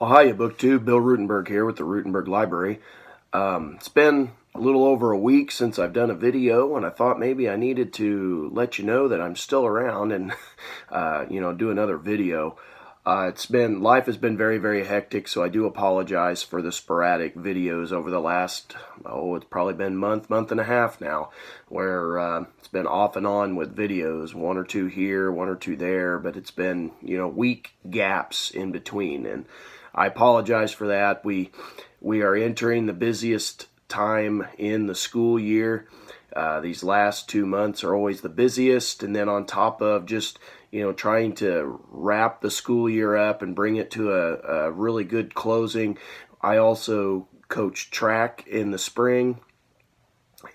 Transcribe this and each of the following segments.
Well, hiya, BookTube. Bill Ruttenberg here with the Ruttenberg Library. It's been a little over a week since I've done a video, and I thought maybe I needed to let you know that I'm still around and, do another video. Life has been very, very hectic, so I do apologize for the sporadic videos over the last, it's probably been month and a half now, where it's been off and on with videos, one or two here, one or two there, but it's been, week gaps in between, and I apologize for that. We are entering the busiest time in the school year. These last 2 months are always the busiest, and then on top of just trying to wrap the school year up and bring it to a really good closing. I also coach track in the spring,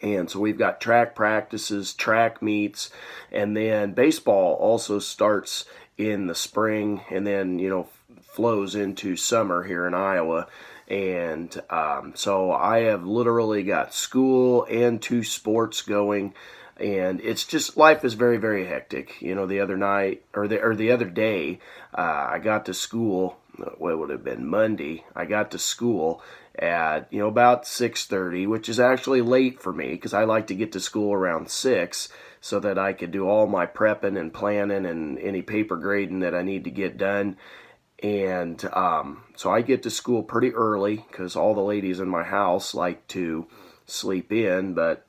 and so we've got track practices, track meets, and then baseball also starts in the spring, and then flows into summer here in Iowa. And so I have literally got school and two sports going, and it's just, life is very, very hectic. The other night, or the other day, I got to school. What would have been Monday? I got to school at about 6:30, which is actually late for me because I like to get to school around 6 so that I could do all my prepping and planning and any paper grading that I need to get done. And so I get to school pretty early because all the ladies in my house like to sleep in. But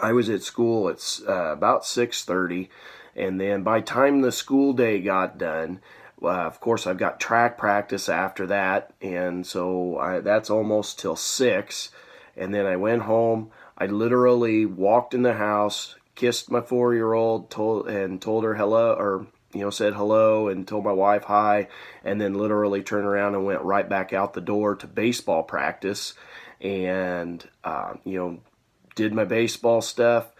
I was at school at about 6:30, and then by the time the school day got done, of course I've got track practice after that, and so that's almost till 6. And then I went home. I literally walked in the house, kissed my 4-year-old, told her hello, or said hello and told my wife hi, and then literally turned around and went right back out the door to baseball practice, and did my baseball stuff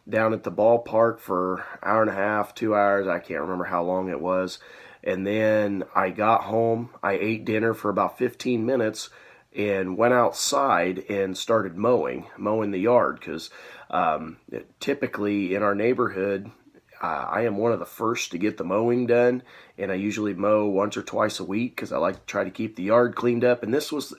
down at the ballpark for an hour and a half, 2 hours. I can't remember how long it was. And then I got home. I ate dinner for about 15 minutes and went outside and started mowing the yard, because typically in our neighborhood, I am one of the first to get the mowing done, and I usually mow once or twice a week because I like to try to keep the yard cleaned up. And this was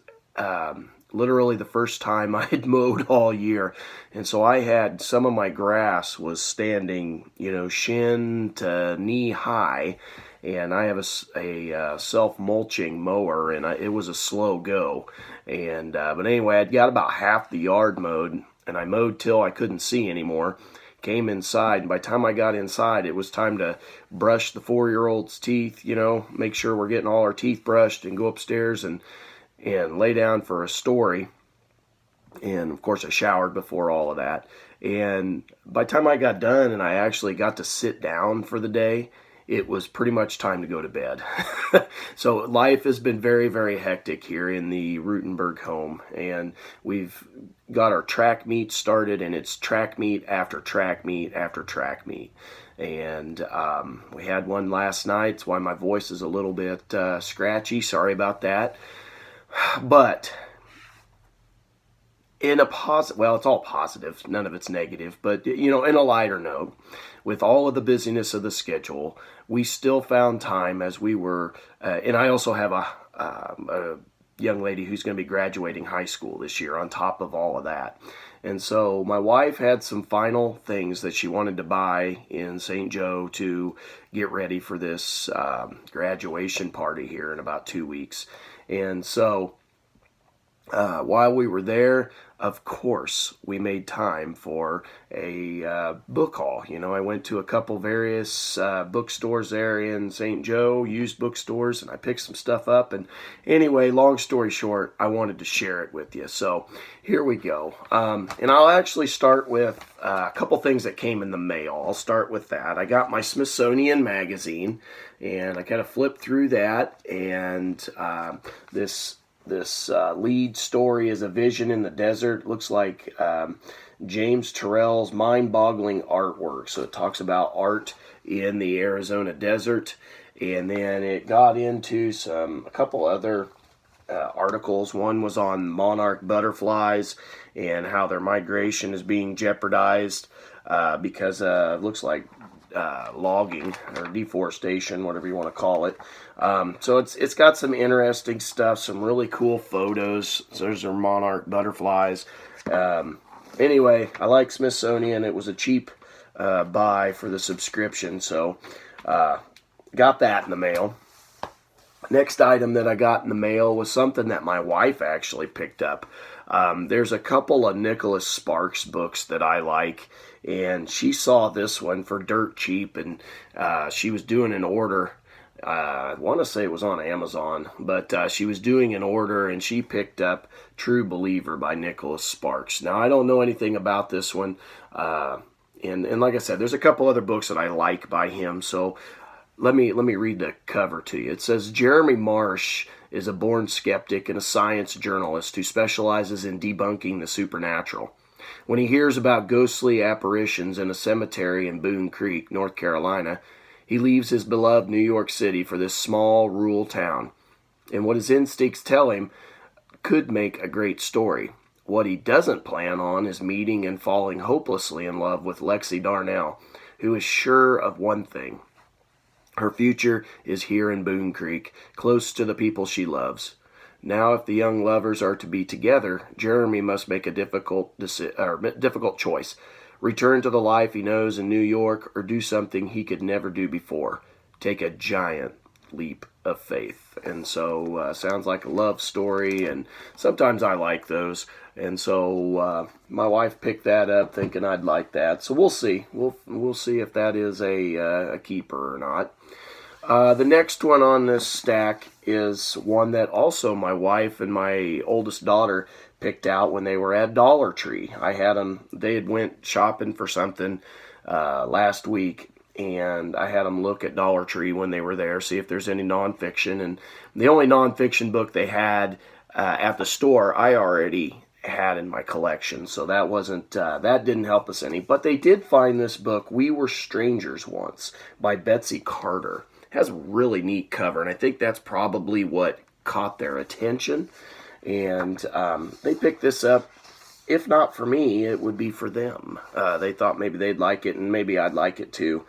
literally the first time I had mowed all year, and so I had some of my grass was standing, shin to knee high, and I have a self-mulching mower, and it was a slow go. And but anyway, I'd got about half the yard mowed, and I mowed till I couldn't see anymore. Came inside, and by the time I got inside, it was time to brush the 4-year-old's teeth, make sure we're getting all our teeth brushed, and go upstairs and lay down for a story. And of course I showered before all of that. And by the time I got done and I actually got to sit down for the day, it was pretty much time to go to bed. So life has been very, very hectic here in the Ruttenberg home, and we've got our track meet started, and it's track meet after track meet after track meet. And we had one last night. That's why my voice is a little bit scratchy. Sorry about that. But in a positive, well, it's all positive, none of it's negative, but in a lighter note, with all of the busyness of the schedule, we still found time as we were, and I also have a young lady who's going to be graduating high school this year on top of all of that. And so my wife had some final things that she wanted to buy in St. Joe to get ready for this graduation party here in about 2 weeks. And so while we were there, of course, we made time for a book haul. I went to a couple various bookstores there in St. Joe, used bookstores, and I picked some stuff up. And anyway, long story short, I wanted to share it with you. So here we go. And I'll actually start with a couple things that came in the mail. I'll start with that. I got my Smithsonian magazine, and I kind of flipped through that, and this lead story is A Vision in the Desert. Looks like James Turrell's mind-boggling artwork. So it talks about art in the Arizona desert. And then it got into a couple other articles. One was on monarch butterflies and how their migration is being jeopardized because it looks like logging or deforestation, whatever you want to call it. So it's got some interesting stuff, some really cool photos. So there's our monarch butterflies. Anyway, I like Smithsonian. It was a cheap buy for the subscription, so got that in the mail. Next item that I got in the mail was something that my wife actually picked up. There's a couple of Nicholas Sparks books that I like, and she saw this one for dirt cheap, and she was doing an order. I want to say it was on Amazon, but she was doing an order, and she picked up True Believer by Nicholas Sparks. Now, I don't know anything about this one, and like I said, there's a couple other books that I like by him, so let me read the cover to you. It says, Jeremy Marsh is a born skeptic and a science journalist who specializes in debunking the supernatural. When he hears about ghostly apparitions in a cemetery in Boone Creek, North Carolina, he leaves his beloved New York City for this small rural town. And what his instincts tell him could make a great story. What he doesn't plan on is meeting and falling hopelessly in love with Lexi Darnell, who is sure of one thing. Her future is here in Boone Creek, close to the people she loves. Now, if the young lovers are to be together, Jeremy must make a difficult choice. Return to the life he knows in New York, or do something he could never do before. Take a giant leap of faith. And so, sounds like a love story, and sometimes I like those. And so, my wife picked that up thinking I'd like that. So we'll see. We'll see if that is a keeper or not. The next one on this stack is one that also my wife and my oldest daughter picked out when they were at Dollar Tree. They had went shopping for something last week, and I had them look at Dollar Tree when they were there, see if there's any nonfiction. And the only nonfiction book they had at the store, I already had in my collection, so that didn't help us any. But they did find this book, We Were Strangers Once, by Betsy Carter. It has a really neat cover, and I think that's probably what caught their attention. And they picked this up. If not for me, it would be for them. They thought maybe they'd like it, and maybe I'd like it too.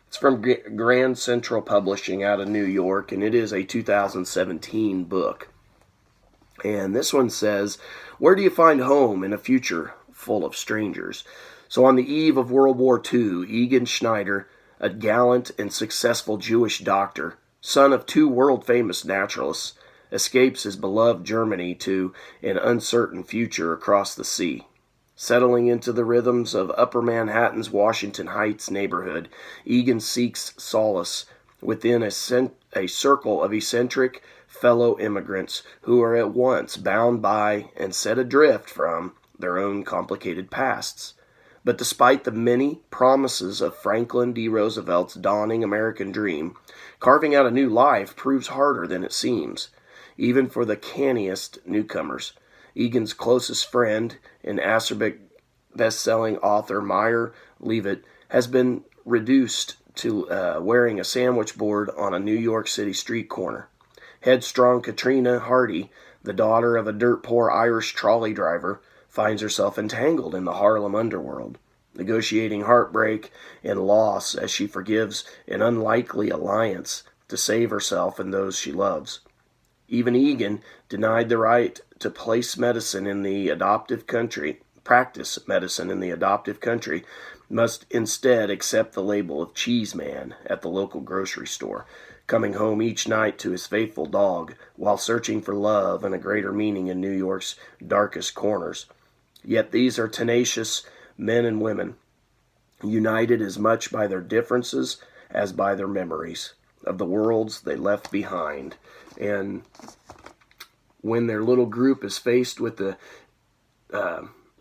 It's from Grand Central Publishing out of New York, and it is a 2017 book. And this one says, where do you find home in a future full of strangers? So on the eve of World War II, Egon Schneider, a gallant and successful Jewish doctor, son of two world-famous naturalists, escapes his beloved Germany to an uncertain future across the sea. Settling into the rhythms of Upper Manhattan's Washington Heights neighborhood, Egan seeks solace within a circle of eccentric fellow immigrants who are at once bound by and set adrift from their own complicated pasts. But despite the many promises of Franklin D. Roosevelt's dawning American dream, carving out a new life proves harder than it seems, even for the canniest newcomers. Egan's closest friend and acerbic best-selling author Meyer Leavitt has been reduced to wearing a sandwich board on a New York City street corner. Headstrong Katrina Hardy, the daughter of a dirt-poor Irish trolley driver, finds herself entangled in the Harlem underworld, negotiating heartbreak and loss as she forgives an unlikely alliance to save herself and those she loves. Even Egan, denied the right to practice medicine in the adoptive country, must instead accept the label of cheese man at the local grocery store, coming home each night to his faithful dog while searching for love and a greater meaning in New York's darkest corners. Yet these are tenacious men and women, united as much by their differences as by their memories of the worlds they left behind. And when their little group is faced with the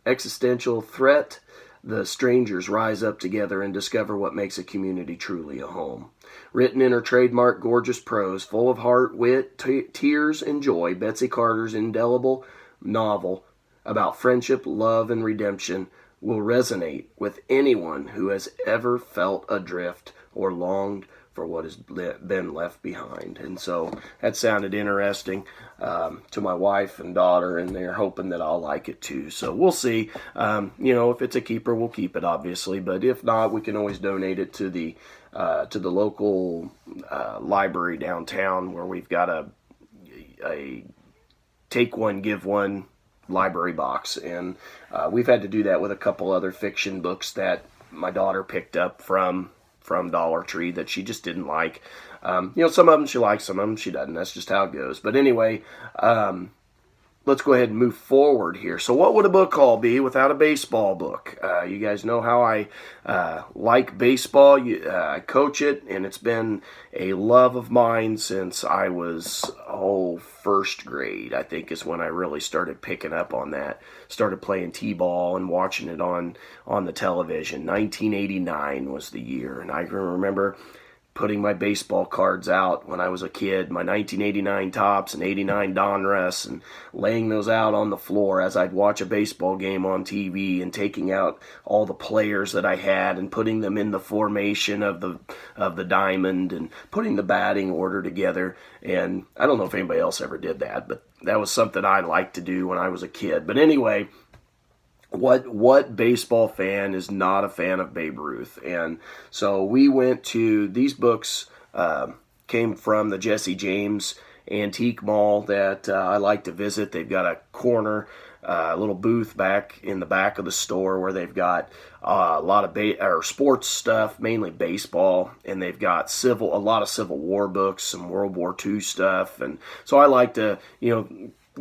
existential threat, the strangers rise up together and discover what makes a community truly a home. Written in her trademark gorgeous prose, full of heart, wit, tears, and joy, Betsy Carter's indelible novel about friendship, love, and redemption will resonate with anyone who has ever felt adrift or longed for what has been left behind. And so that sounded interesting to my wife and daughter, and they're hoping that I'll like it too. So we'll see. If it's a keeper, we'll keep it, obviously. But if not, we can always donate it to the local library downtown, where we've got a take one, give one library box. And we've had to do that with a couple other fiction books that my daughter picked up from Dollar Tree that she just didn't like. Some of them she likes, some of them she doesn't. That's just how it goes. But anyway, let's go ahead and move forward here. So what would a book haul be without a baseball book? You guys know how I like baseball. I coach it, and it's been a love of mine since I was, first grade, I think, is when I really started picking up on that. Started playing t-ball and watching it on the television. 1989 was the year, and I can remember putting my baseball cards out when I was a kid, my 1989 Topps and 89 Donruss, and laying those out on the floor as I'd watch a baseball game on TV, and taking out all the players that I had and putting them in the formation of the diamond, and putting the batting order together. And I don't know if anybody else ever did that, but that was something I liked to do when I was a kid. But anyway, what baseball fan is not a fan of Babe Ruth? And so we went to, these books came from the Jesse James Antique Mall that I like to visit. They've got a corner, a little booth back in the back of the store where they've got a lot of sports stuff, mainly baseball, and they've got a lot of Civil War books, some World War II stuff. And so I like to,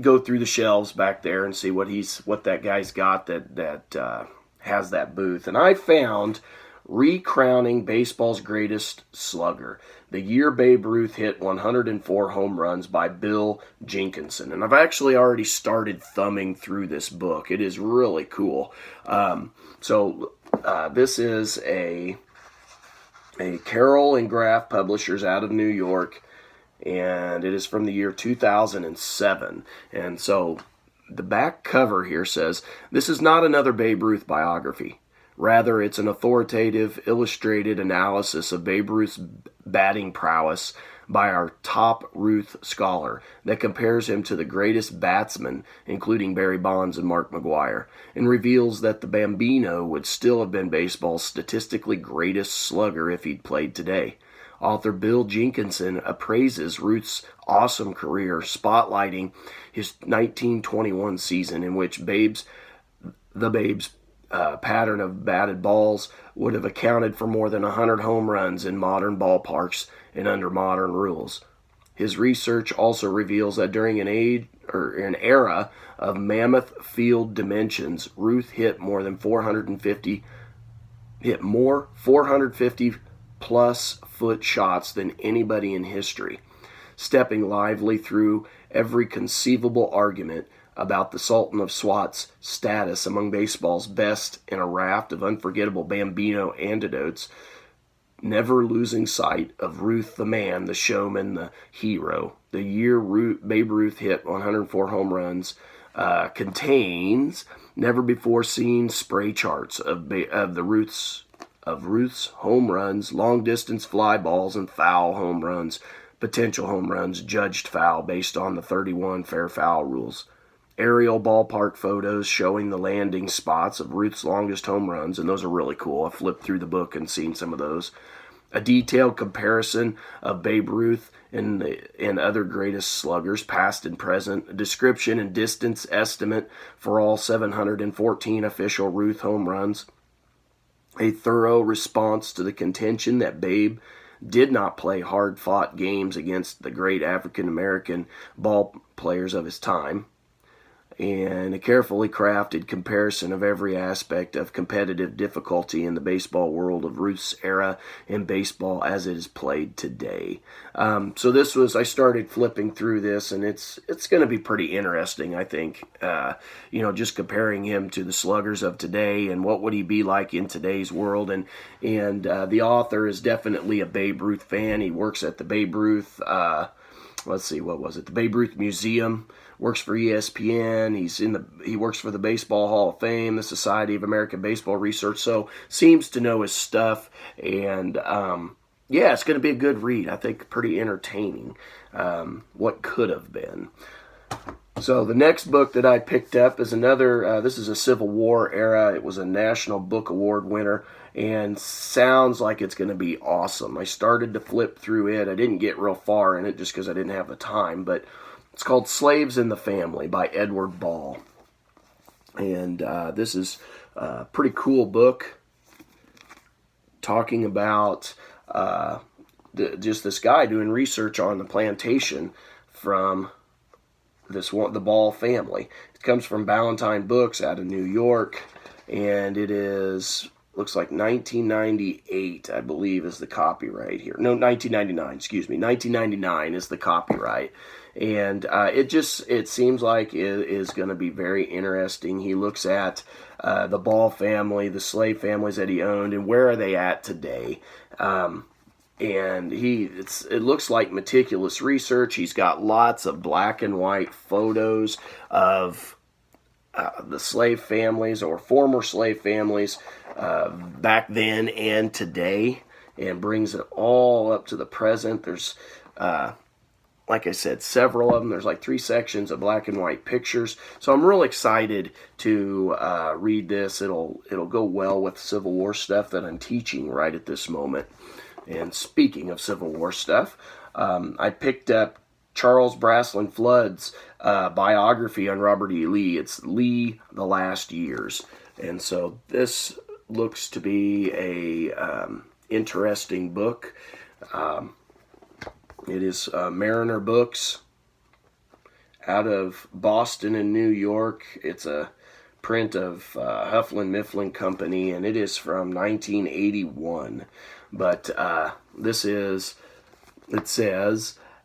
go through the shelves back there and see what that guy's got that has that booth. And I found Recrowning Baseball's Greatest Slugger, the year Babe Ruth hit 104 home runs, by Bill Jenkinson. And I've actually already started thumbing through this book. It is really cool. This is a Carroll and Graf Publishers out of New York, and it is from the year 2007. And so the back cover here says, "This is not another Babe Ruth biography. Rather, it's an authoritative, illustrated analysis of Babe Ruth's batting prowess by our top Ruth scholar that compares him to the greatest batsmen, including Barry Bonds and Mark McGwire, and reveals that the Bambino would still have been baseball's statistically greatest slugger if he'd played today." Author Bill Jenkinson appraises Ruth's awesome career, spotlighting his 1921 season, in which the Babe's pattern of batted balls would have accounted for more than 100 home runs in modern ballparks and under modern rules. His research also reveals that during an era of mammoth field dimensions, Ruth hit more 450 plus foot shots than anybody in history, stepping lively through every conceivable argument about the Sultan of Swat's status among baseball's best in a raft of unforgettable Bambino anecdotes, never losing sight of Ruth the man, the showman, the hero. The year Babe Ruth hit 104 home runs contains never-before-seen spray charts of Ruth's home runs, long-distance fly balls, and foul home runs, potential home runs judged foul based on the 31 fair foul rules. Aerial ballpark photos showing the landing spots of Ruth's longest home runs, and those are really cool. I flipped through the book and seen some of those. A detailed comparison of Babe Ruth and other greatest sluggers, past and present. A description and distance estimate for all 714 official Ruth home runs. A thorough response to the contention that Babe did not play hard-fought games against the great African-American ball players of his time. And a carefully crafted comparison of every aspect of competitive difficulty in the baseball world of Ruth's era and baseball as it is played today. I started flipping through this, and it's going to be pretty interesting, I think. Just comparing him to the sluggers of today, and what would he be like in today's world. And the author is definitely a Babe Ruth fan. He works at the Babe Ruth, the Babe Ruth Museum. Works for ESPN. He works for the Baseball Hall of Fame, the Society of American Baseball Research. So seems to know his stuff, and yeah, it's going to be a good read. I think pretty entertaining. What could have been. So the next book that I picked up is another, this is a Civil War era. It was a National Book Award winner and sounds like it's going to be awesome. I started to flip through it. I didn't get real far in it just because I didn't have the time, but it's called Slaves in the Family by Edward Ball. And this is a pretty cool book talking about just this guy doing research on the plantation from the Ball family. It comes from Ballantine Books out of New York, and it looks like 1998, I believe, is the copyright here. No, 1999, excuse me. 1999 is the copyright. And it seems like it is going to be very interesting. He looks at the Ball family, the slave families that he owned, and where are they at today. And it looks like meticulous research. He's got lots of black and white photos of the slave families or former slave families back then and today, and brings it all up to the present. There's, like I said, several of them. There's like 3 sections of black and white pictures. So I'm real excited to read this. It'll go well with Civil War stuff that I'm teaching right at this moment. And speaking of Civil War stuff, I picked up Charles Braslin Flood's biography on Robert E. Lee. It's Lee, The Last Years. And so this looks to be a interesting book. It is Mariner Books out of Boston and New York. It's a print of Hufflin Mifflin Company, and it is from 1981. But it says,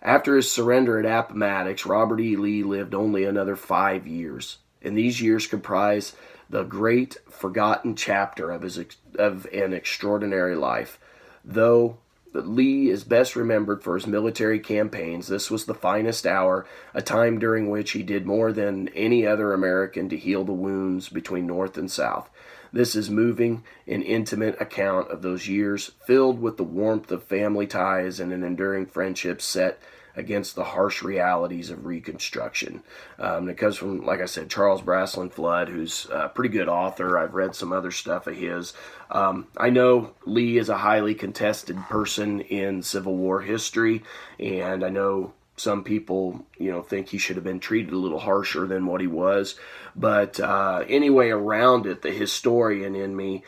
after his surrender at Appomattox, Robert E. Lee lived only another 5 years. And these years comprise the great forgotten chapter of an extraordinary life. Though Lee is best remembered for his military campaigns, this was the finest hour, a time during which he did more than any other American to heal the wounds between North and South. This is moving and intimate account of those years, filled with the warmth of family ties and an enduring friendship set against the harsh realities of Reconstruction. It comes from, like I said, Charles Braslin Flood, who's a pretty good author. I've read some other stuff of his. I know Lee is a highly contested person in Civil War history, and I know some people, think he should have been treated a little harsher than what he was. But anyway, around it, the historian in me,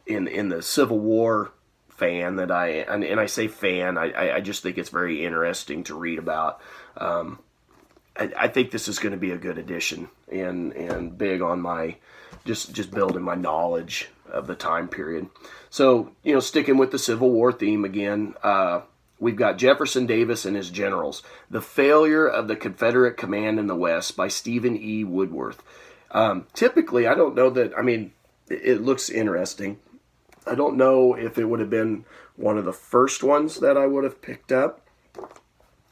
in the Civil War fan that I say fan, I just think it's very interesting to read about. I think this is going to be a good addition and big on my just building my knowledge of the time period. So, sticking with the Civil War theme again, we've got Jefferson Davis and his generals, The Failure of the Confederate Command in the West by Stephen E. Woodworth. Typically, I don't know that, it looks interesting. I don't know if it would have been one of the first ones that I would have picked up,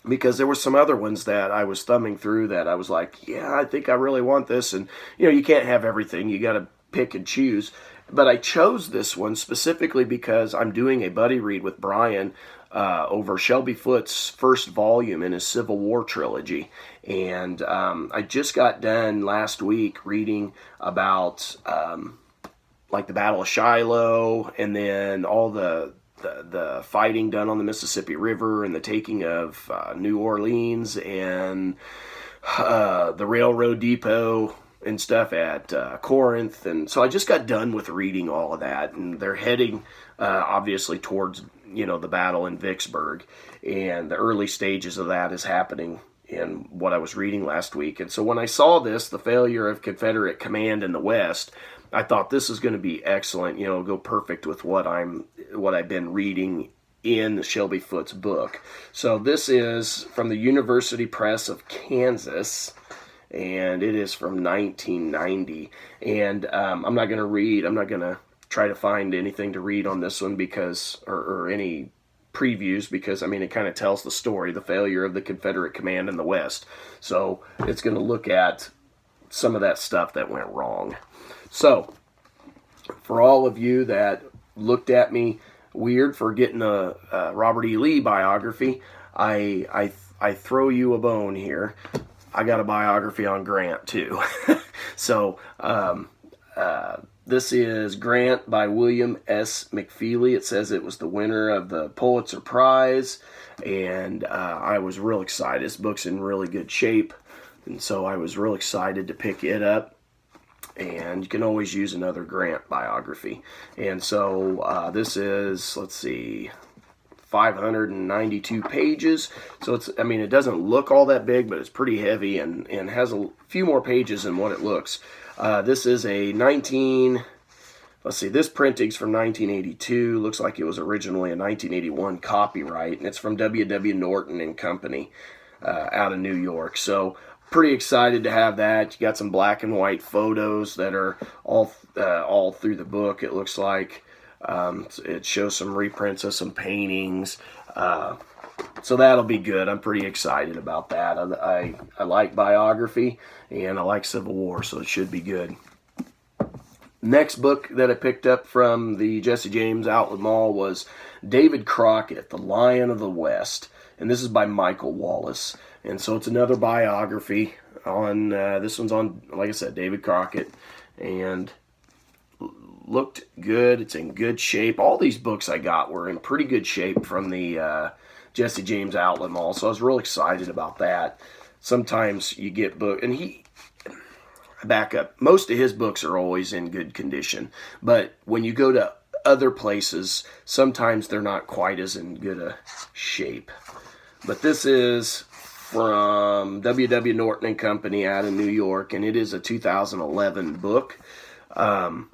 because there were some other ones that I was thumbing through that I was like, yeah, I think I really want this. And, you can't have everything. You got to pick and choose. But I chose this one specifically because I'm doing a buddy read with Brian over Shelby Foote's first volume in his Civil War trilogy. And I just got done last week reading about like the Battle of Shiloh, and then all the fighting done on the Mississippi River, and the taking of New Orleans, and the railroad depot and stuff at Corinth. And so I just got done with reading all of that, and they're heading obviously towards the battle in Vicksburg, and the early stages of that is happening in what I was reading last week. And so when I saw this, The Failure of Confederate Command in the West, I thought this is going to be excellent. Go perfect with what I've been reading in Shelby Foote's book. So this is from the University Press of Kansas, and it is from 1990. And I'm not going to try to find anything to read on this one or any previews, because it kind of tells the story, the failure of the Confederate command in the West. So it's going to look at some of that stuff that went wrong. So, for all of you that looked at me weird for getting a Robert E. Lee biography. I throw you a bone here. I got a biography on Grant too. So this is Grant by William S. McFeely. It says it was the winner of the Pulitzer Prize, and I was real excited. This book's in really good shape, and so I was real excited to pick it up. And you can always use another Grant biography. And so this is, let's see, 592 pages. So it's, I mean, it doesn't look all that big, but it's pretty heavy and has a few more pages than what it looks. This is a let's see, this printing's from 1982. Looks like it was originally a 1981 copyright, and it's from W.W. Norton and Company out of New York. So pretty excited to have that. You got some black and white photos that are all through the book, it looks like. It shows some reprints of some paintings. So that'll be good. I'm pretty excited about that. I like biography, and I like Civil War, so it should be good. Next book that I picked up from the Jesse James Outlet Mall was David Crockett, The Lion of the West. And this is by Michael Wallace. And so it's another biography on, this one's on, like I said, David Crockett. And looked good. It's in good shape. All these books I got were in pretty good shape from the Jesse James Outlet Mall. So I was real excited about that. Sometimes you get book, and back up, most of his books are always in good condition. But when you go to other places, sometimes they're not quite as in good a shape. But this is from W.W. Norton and Company out of New York, and it is a 2011 book. And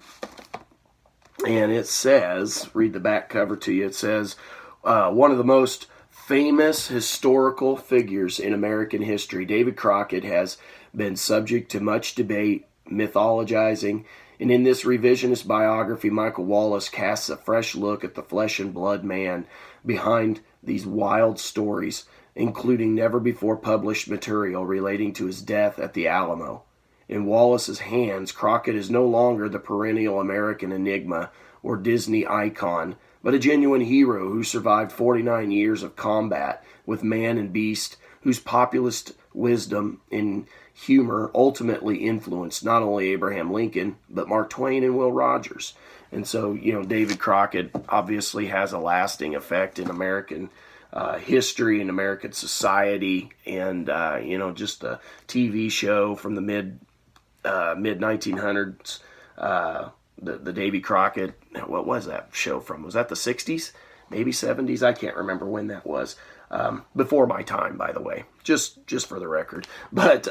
it says, read the back cover to you, it says, one of the most famous historical figures in American history, David Crockett, has been subject to much debate, mythologizing, and in this revisionist biography, Michael Wallace casts a fresh look at the flesh and blood man behind these wild stories, including never-before-published material relating to his death at the Alamo. In Wallace's hands, Crockett is no longer the perennial American enigma or Disney icon, but a genuine hero who survived 49 years of combat with man and beast, whose populist wisdom and humor ultimately influenced not only Abraham Lincoln, but Mark Twain and Will Rogers. And so, David Crockett obviously has a lasting effect in American history and American society, and, just the TV show from the mid-1900s, the Davy Crockett, what was that show from? Was that the 60s? Maybe 70s? I can't remember when that was. Before my time, by the way, just for the record. But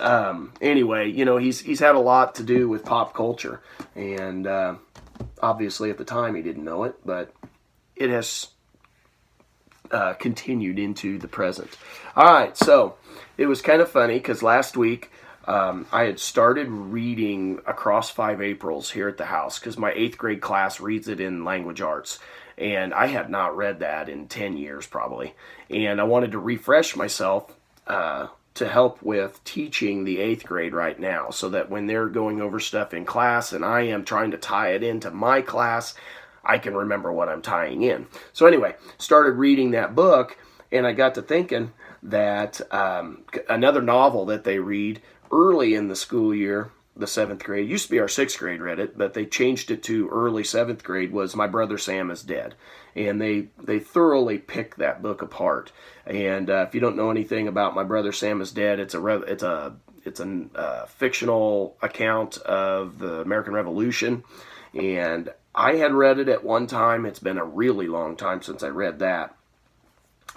anyway, he's had a lot to do with pop culture, and obviously at the time he didn't know it, but it has continued into the present. All right, so it was kind of funny because last week I had started reading Across 5 Aprils here at the house because my 8th grade class reads it in language arts. And I had not read that in 10 years probably. And I wanted to refresh myself to help with teaching the 8th grade right now, so that when they're going over stuff in class and I am trying to tie it into my class, I can remember what I'm tying in. So anyway, started reading that book, and I got to thinking that another novel that they read early in the school year, the 7th grade, used to be our 6th grade read it, but they changed it to early 7th grade, was My Brother Sam is Dead. And they thoroughly picked that book apart. And if you don't know anything about My Brother Sam is Dead, it's a fictional account of the American Revolution. And I had read it at one time. It's been a really long time since I read that.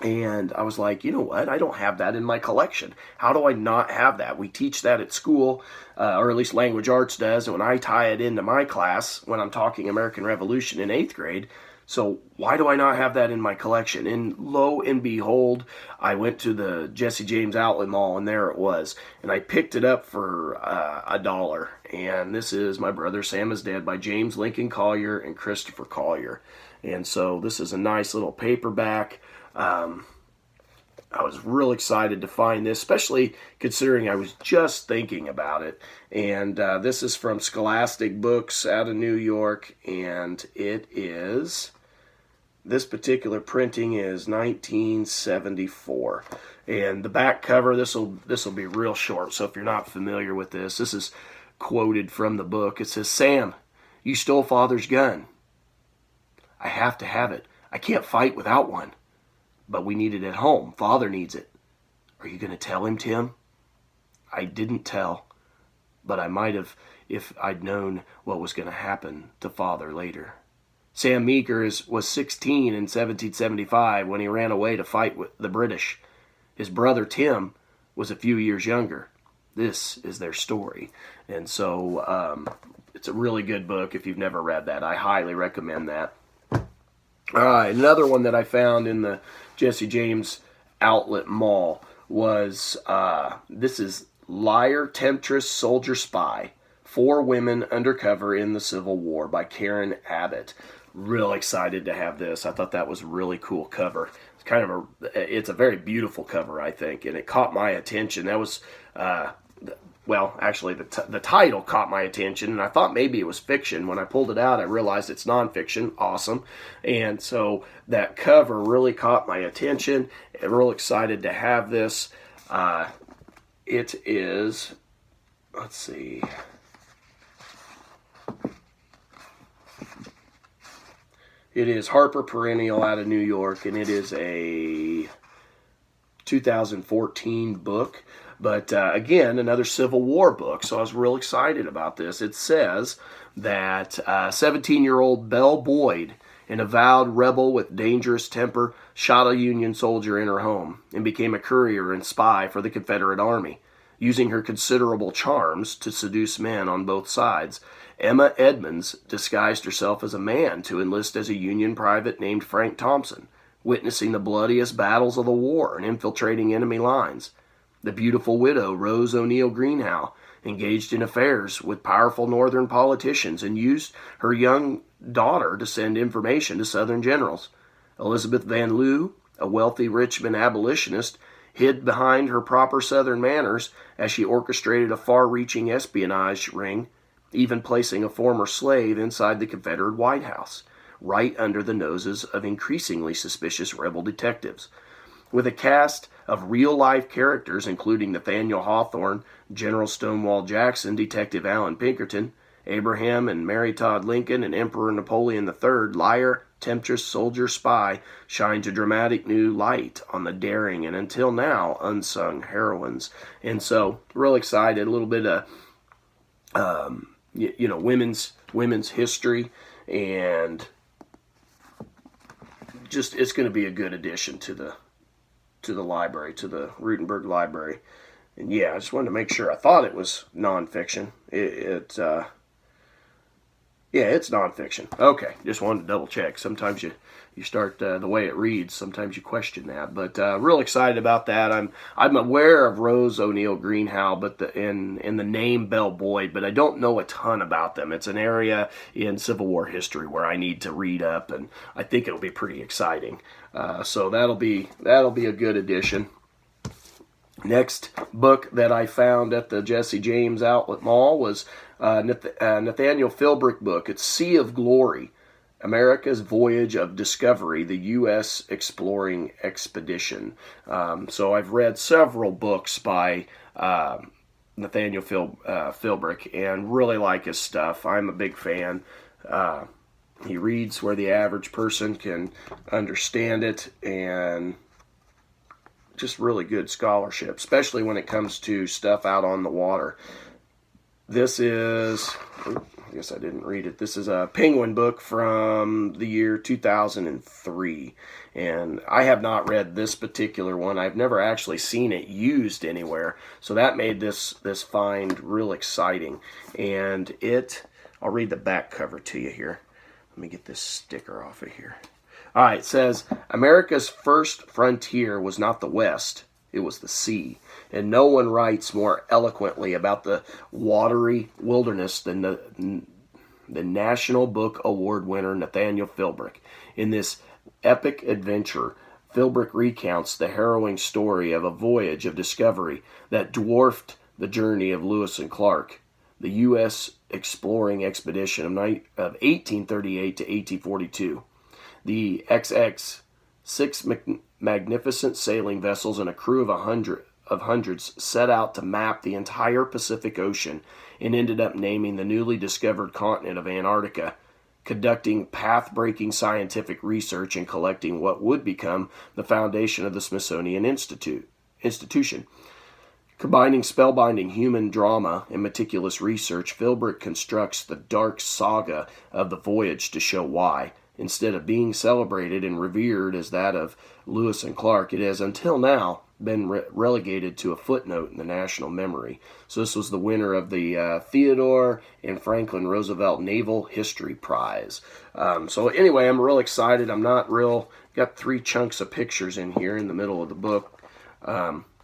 And I was like, you know what? I don't have that in my collection. How do I not have that? We teach that at school, or at least language arts does. And when I tie it into my class, when I'm talking American Revolution in 8th grade, so why do I not have that in my collection? And lo and behold, I went to the Jesse James Outlet Mall, and there it was. And I picked it up for $1. And this is My Brother Sam is Dead by James Lincoln Collier and Christopher Collier. And so this is a nice little paperback. I was real excited to find this, especially considering I was just thinking about it. And this is from Scholastic Books out of New York, and it is This particular printing is 1974. And the back cover, this will be real short, so if you're not familiar with this, this is quoted from the book. It says, "Sam, you stole Father's gun. I have to have it. I can't fight without one. But we need it at home. Father needs it. Are you going to tell him, Tim?" I didn't tell, but I might have if I'd known what was going to happen to Father later. Sam Meeker was 16 in 1775 when he ran away to fight with the British. His brother Tim was a few years younger. This is their story. And so it's a really good book if you've never read that. I highly recommend that. All right, another one that I found in the Jesse James Outlet Mall was, this is Liar, Temptress, Soldier, Spy, 4 Women Undercover in the Civil War by Karen Abbott. Real excited to have this. I thought that was a really cool cover. It's a very beautiful cover, I think, and it caught my attention. That was, well, actually, the title caught my attention, and I thought maybe it was fiction. When I pulled it out, I realized it's nonfiction. Awesome. And so that cover really caught my attention. I'm real excited to have this. It is, let's see. It is Harper Perennial out of New York, and it is a 2014 book. But again, another Civil War book, so I was real excited about this. It says that 17-year-old Belle Boyd, an avowed rebel with dangerous temper, shot a Union soldier in her home and became a courier and spy for the Confederate Army. Using her considerable charms to seduce men on both sides, Emma Edmonds disguised herself as a man to enlist as a Union private named Frank Thompson, witnessing the bloodiest battles of the war and infiltrating enemy lines. The beautiful widow, Rose O'Neal Greenhow, engaged in affairs with powerful Northern politicians and used her young daughter to send information to Southern generals. Elizabeth Van Lew, a wealthy Richmond abolitionist, hid behind her proper Southern manners as she orchestrated a far-reaching espionage ring, even placing a former slave inside the Confederate White House, right under the noses of increasingly suspicious rebel detectives. With a cast of real-life characters including Nathaniel Hawthorne, General Stonewall Jackson, Detective Alan Pinkerton, Abraham and Mary Todd Lincoln, and Emperor Napoleon III, Liar, Temptress, Soldier, Spy shines a dramatic new light on the daring and until now unsung heroines. And so, real excited. A little bit of women's history, and just it's going to be a good addition to the library, to the Ruttenberg Library. And yeah, I just wanted to make sure. I thought it was nonfiction. Yeah, it's nonfiction. Okay, just wanted to double check. Sometimes you start the way it reads. Sometimes you question that, but real excited about that. I'm aware of Rose O'Neal Greenhow, but in the name Belle Boyd, but I don't know a ton about them. It's an area in Civil War history where I need to read up, and I think it'll be pretty exciting. So that'll be a good addition. Next book that I found at the Jesse James Outlet Mall was Nathaniel Philbrick book. It's Sea of Glory, America's Voyage of Discovery, the U.S. Exploring Expedition. So I've read several books by Nathaniel Philbrick and really like his stuff. I'm a big fan. He reads where the average person can understand it, and just really good scholarship, especially when it comes to stuff out on the water. This is, I guess I didn't read it. This is a Penguin book from the year 2003. And I have not read this particular one. I've never actually seen it used anywhere. So that made this find real exciting. And I'll read the back cover to you here. Let me get this sticker off of here. All right, it says, America's first frontier was not the West, it was the sea. And no one writes more eloquently about the watery wilderness than the National Book Award winner Nathaniel Philbrick. In this epic adventure, Philbrick recounts the harrowing story of a voyage of discovery that dwarfed the journey of Lewis and Clark, the U.S. exploring expedition of 1838 to 1842. The XX, six magnificent sailing vessels and a crew of hundreds set out to map the entire Pacific Ocean and ended up naming the newly discovered continent of Antarctica, conducting path-breaking scientific research and collecting what would become the foundation of the Smithsonian Institution. Combining spellbinding human drama and meticulous research, Philbrick constructs the dark saga of the voyage to show why, instead of being celebrated and revered as that of Lewis and Clark, it has until now been relegated to a footnote in the national memory. So this was the winner of the Theodore and Franklin Roosevelt Naval History Prize. So anyway, I'm real excited. Got 3 chunks of pictures in here in the middle of the book.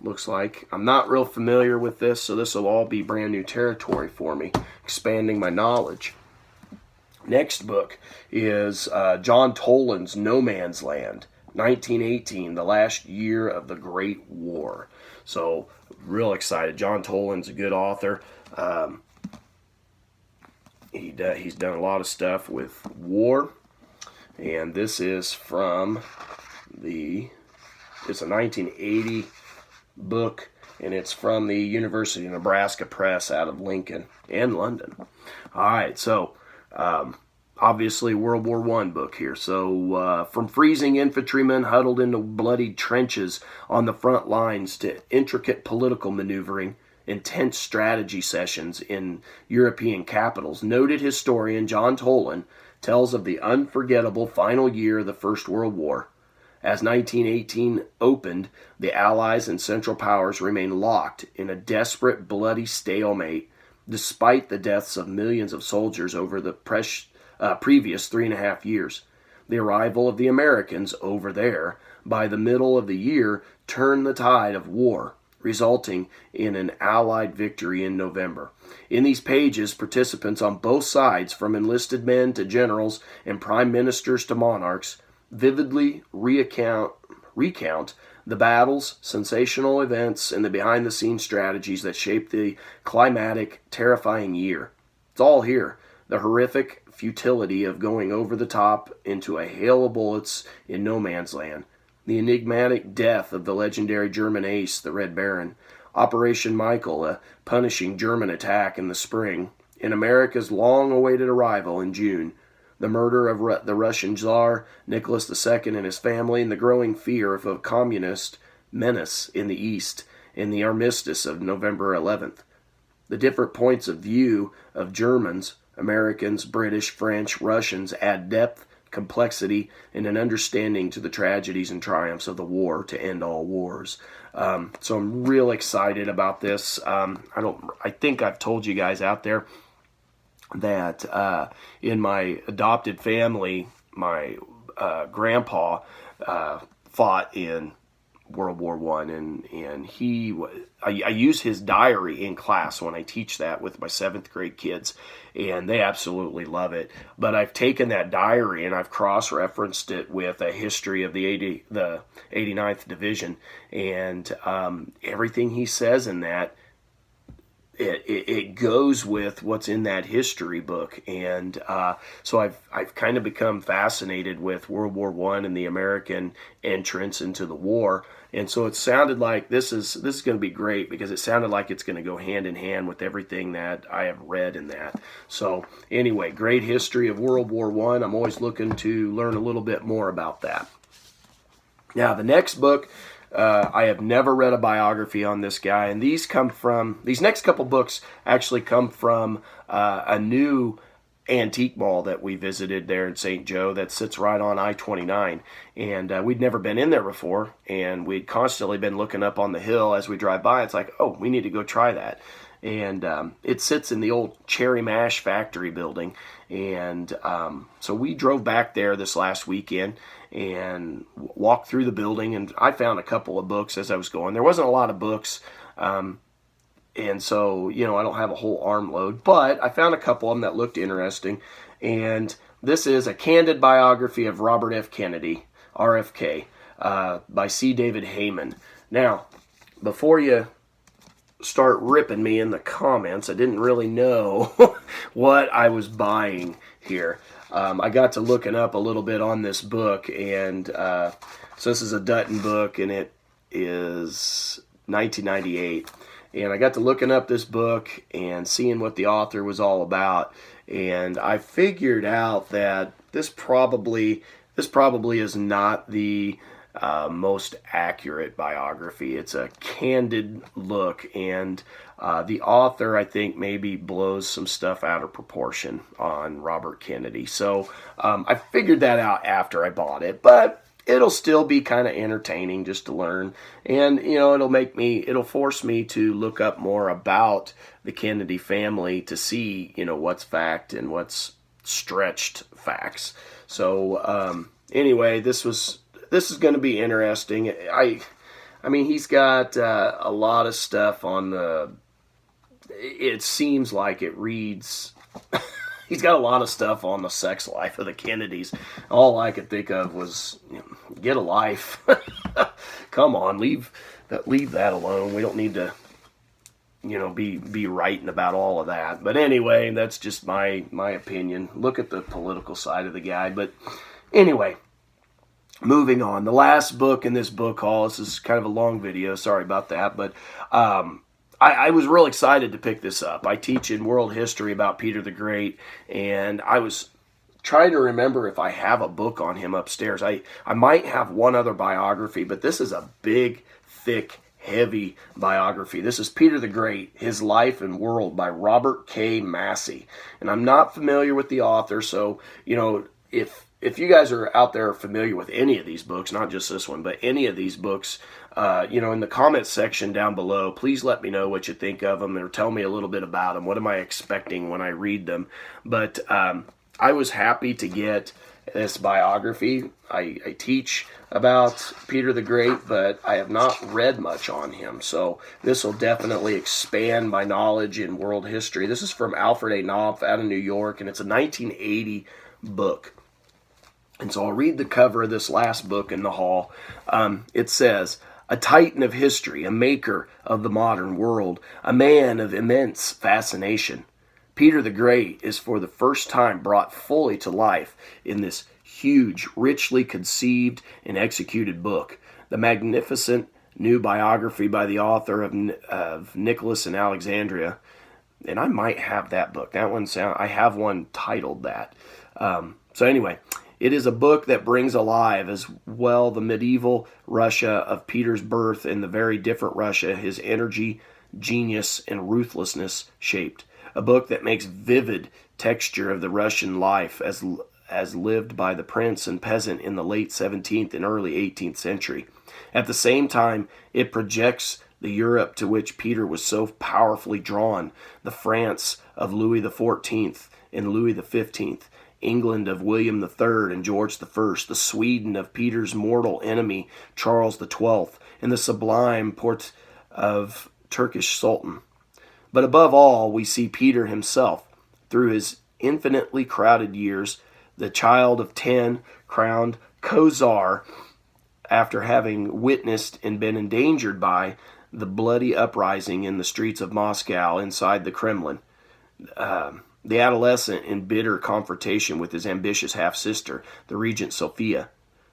Looks like I'm not real familiar with this, so this will all be brand new territory for me, expanding my knowledge. Next book is John Toland's No Man's Land, 1918, the last year of the Great War. So, real excited. John Toland's a good author. He's done a lot of stuff with war, and this is from it's a 1980 book, and it's from the University of Nebraska Press out of Lincoln and London. All right, so obviously World War I book here. So from freezing infantrymen huddled into bloodied trenches on the front lines to intricate political maneuvering, intense strategy sessions in European capitals, noted historian John Toland tells of the unforgettable final year of the First World War. As 1918 opened, the Allies and Central Powers remained locked in a desperate, bloody stalemate, despite the deaths of millions of soldiers over the previous 3.5 years. The arrival of the Americans over there by the middle of the year turned the tide of war, resulting in an Allied victory in November. In these pages, participants on both sides, from enlisted men to generals and prime ministers to monarchs, vividly recount the battles, sensational events, and the behind-the-scenes strategies that shaped the climatic, terrifying year. It's all here. The horrific futility of going over the top into a hail of bullets in no man's land. The enigmatic death of the legendary German ace, the Red Baron. Operation Michael, a punishing German attack in the spring. And America's long-awaited arrival in June. The murder of the Russian Tsar Nicholas II and his family, and the growing fear of a communist menace in the East, and the armistice of November 11th. The different points of view of Germans, Americans, British, French, Russians add depth, complexity, and an understanding to the tragedies and triumphs of the war to end all wars. So I'm real excited about this. I think I've told you guys out there that in my adopted family, my grandpa fought in World War I, and I use his diary in class when I teach that with my 7th grade kids, and they absolutely love it. But I've taken that diary and I've cross-referenced it with a history of the 89th Division, and everything he says in that, it goes with what's in that history book, and so I've kind of become fascinated with World War I and the American entrance into the war, and so it sounded like this is going to be great, because it sounded like it's going to go hand in hand with everything that I have read in that. So anyway, great history of World War I. I'm always looking to learn a little bit more about that. Now the next book. I have never read a biography on this guy, and these next couple books actually come from a new antique mall that we visited there in St. Joe that sits right on I-29, and we'd never been in there before, and we'd constantly been looking up on the hill as we drive by. It's like, oh, we need to go try that. And it sits in the old Cherry Mash factory building, and so we drove back there this last weekend and walked through the building, and I found a couple of books as I was going. There wasn't a lot of books, and so, I don't have a whole armload, but I found a couple of them that looked interesting, and this is a candid biography of Robert F. Kennedy, RFK, by C. David Heyman. Now, before you start ripping me in the comments, I didn't really know what I was buying here. I got to looking up a little bit on this book, and so this is a Dutton book, and it is 1998. And I got to looking up this book and seeing what the author was all about, and I figured out that this probably is not the most accurate biography. It's a candid look, and the author, I think, maybe blows some stuff out of proportion on Robert Kennedy. So I figured that out after I bought it, but it'll still be kind of entertaining just to learn, and it'll force me to look up more about the Kennedy family to see what's fact and what's stretched facts. So anyway, this is going to be interesting. I mean, he's got a lot of stuff on the. It seems like it reads. He's got a lot of stuff on the sex life of the Kennedys. All I could think of was, get a life. Come on, leave that alone. We don't need to, be writing about all of that. But anyway, that's just my opinion. Look at the political side of the guy. But anyway, moving on. The last book in this book haul. This is kind of a long video. Sorry about that, but I was real excited to pick this up. I teach in world history about Peter the Great, and I was trying to remember if I have a book on him upstairs. I might have one other biography, but this is a big, thick, heavy biography. This is Peter the Great, His Life and World by Robert K. Massey. And I'm not familiar with the author, so, if you guys are out there familiar with any of these books, not just this one, but any of these books, in the comments section down below, please let me know what you think of them or tell me a little bit about them. What am I expecting when I read them? But I was happy to get this biography. I teach about Peter the Great, but I have not read much on him. So this will definitely expand my knowledge in world history. This is from Alfred A. Knopf out of New York, and it's a 1980 book. And so I'll read the cover of this last book in the haul. It says, "A titan of history, a maker of the modern world, a man of immense fascination. Peter the Great is for the first time brought fully to life in this huge, richly conceived and executed book. The magnificent new biography by the author of Nicholas and Alexandria." And I might have that book. I have one titled that. So anyway, it is a book that brings alive as well the medieval Russia of Peter's birth and the very different Russia his energy, genius, and ruthlessness shaped. A book that makes vivid texture of the Russian life as lived by the prince and peasant in the late 17th and early 18th century. At the same time, it projects the Europe to which Peter was so powerfully drawn, the France of Louis XIV and Louis XV, England of William III and George I, the Sweden of Peter's mortal enemy Charles XII, and the sublime port of Turkish Sultan. But above all, we see Peter himself, through his infinitely crowded years, the child of 10, crowned co-czar, after having witnessed and been endangered by the bloody uprising in the streets of Moscow inside the Kremlin. The adolescent in bitter confrontation with his ambitious half-sister, the Regent Sophia.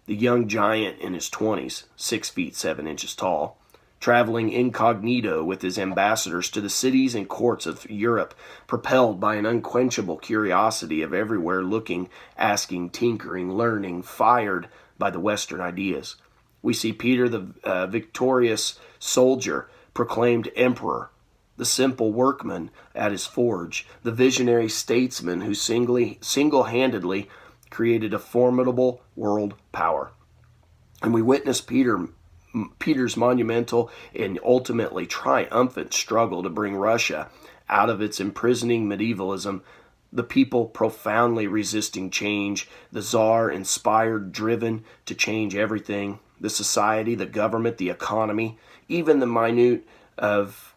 The young giant in his 20s, 6 feet 7 inches tall, traveling incognito with his ambassadors to the cities and courts of Europe, propelled by an unquenchable curiosity of everywhere looking, asking, tinkering, learning, fired by the Western ideas. We see Peter the victorious soldier, proclaimed emperor, the simple workman at his forge, the visionary statesman who single-handedly created a formidable world power. And we witness Peter's monumental and ultimately triumphant struggle to bring Russia out of its imprisoning medievalism, the people profoundly resisting change, the Tsar inspired, driven to change everything, the society, the government, the economy, even the minute of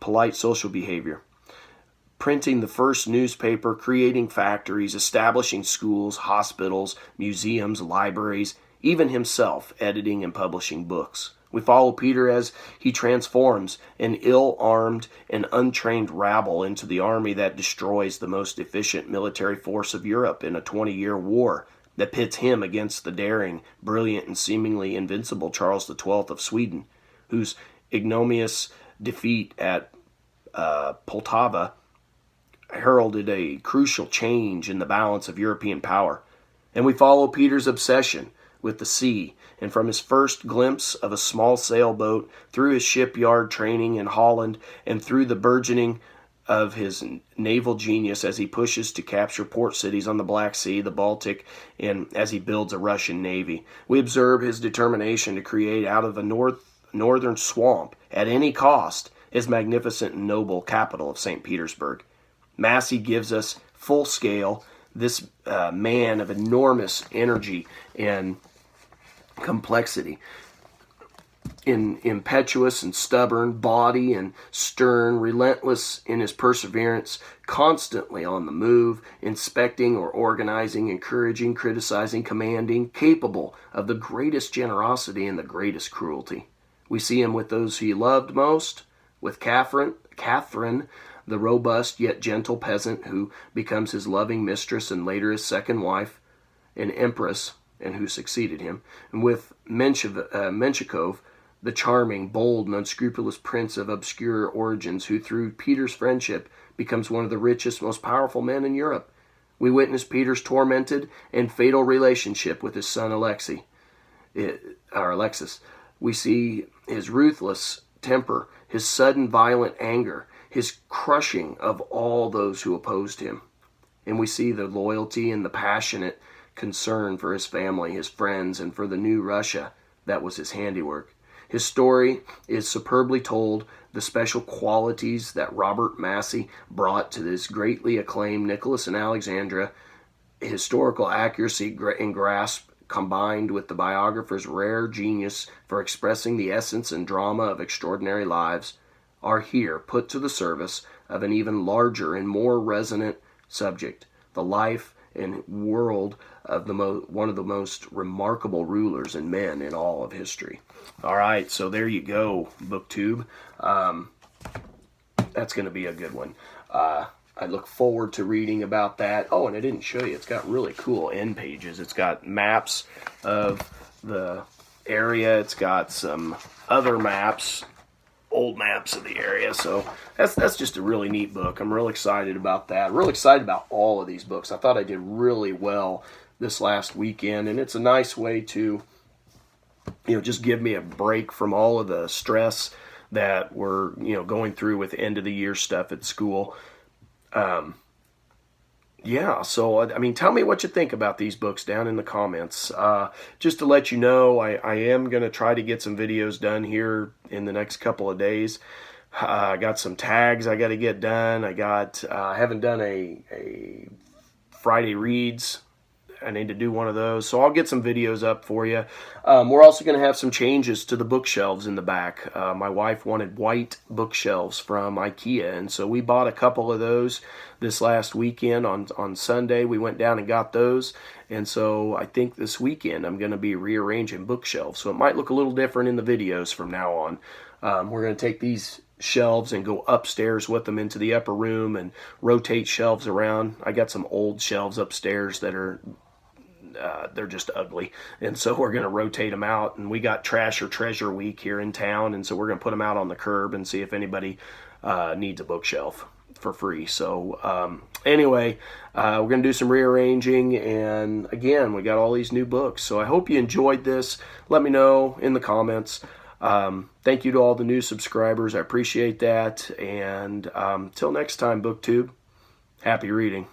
polite social behavior. Printing the first newspaper, creating factories, establishing schools, hospitals, museums, libraries, even himself editing and publishing books. We follow Peter as he transforms an ill-armed and untrained rabble into the army that destroys the most efficient military force of Europe in a 20-year war that pits him against the daring, brilliant, and seemingly invincible Charles XII of Sweden, whose ignominious defeat at Poltava heralded a crucial change in the balance of European power. And we follow Peter's obsession with the sea, and from his first glimpse of a small sailboat, through his shipyard training in Holland, and through the burgeoning of his naval genius as he pushes to capture port cities on the Black Sea, the Baltic, and as he builds a Russian navy. We observe his determination to create out of a northern swamp, at any cost, his magnificent and noble capital of St. Petersburg. Massey gives us full scale this man of enormous energy and complexity, in impetuous and stubborn body, and stern, relentless in his perseverance, constantly on the move, inspecting or organizing, encouraging, criticizing, commanding, capable of the greatest generosity and the greatest cruelty. We see him with those he loved most, with Catherine, the robust yet gentle peasant who becomes his loving mistress and later his second wife, an empress, and who succeeded him, and with Menshikov, the charming, bold, and unscrupulous prince of obscure origins, who through Peter's friendship becomes one of the richest, most powerful men in Europe. We witness Peter's tormented and fatal relationship with his son Alexis. We see his ruthless temper, his sudden violent anger, his crushing of all those who opposed him. And we see the loyalty and the passionate concern for his family, his friends, and for the new Russia that was his handiwork. His story is superbly told. The special qualities that Robert Massey brought to this greatly acclaimed Nicholas and Alexandra, historical accuracy and grasp, combined with the biographer's rare genius for expressing the essence and drama of extraordinary lives, are here put to the service of an even larger and more resonant subject, the life and world of one of the most remarkable rulers and men in all of history. All right, so there you go, BookTube. That's going to be a good one. I look forward to reading about that. Oh, and I didn't show you. It's got really cool end pages. It's got maps of the area. It's got some other maps, old maps of the area. So that's just a really neat book. I'm real excited about that. Real excited about all of these books. I thought I did really well this last weekend, and it's a nice way to, just give me a break from all of the stress that we're, going through with end of the year stuff at school. So, tell me what you think about these books down in the comments. Just to let you know, I am going to try to get some videos done here in the next couple of days. I got some tags I got to get done. I haven't done a Friday Reads. I need to do one of those, so I'll get some videos up for you. We're also going to have some changes to the bookshelves in the back. My wife wanted white bookshelves from IKEA, and so we bought a couple of those this last weekend. On Sunday, we went down and got those, and so I think this weekend I'm going to be rearranging bookshelves, so it might look a little different in the videos from now on. We're going to take these shelves and go upstairs with them into the upper room and rotate shelves around. I got some old shelves upstairs that are they're just ugly, and so we're going to rotate them out. And we got Trash or Treasure Week here in town, and so we're going to put them out on the curb and see if anybody needs a bookshelf for free. So anyway, we're going to do some rearranging, and again, we got all these new books. So I hope you enjoyed this. Let me know in the comments. Thank you to all the new subscribers. I appreciate that. And till next time, BookTube, happy reading.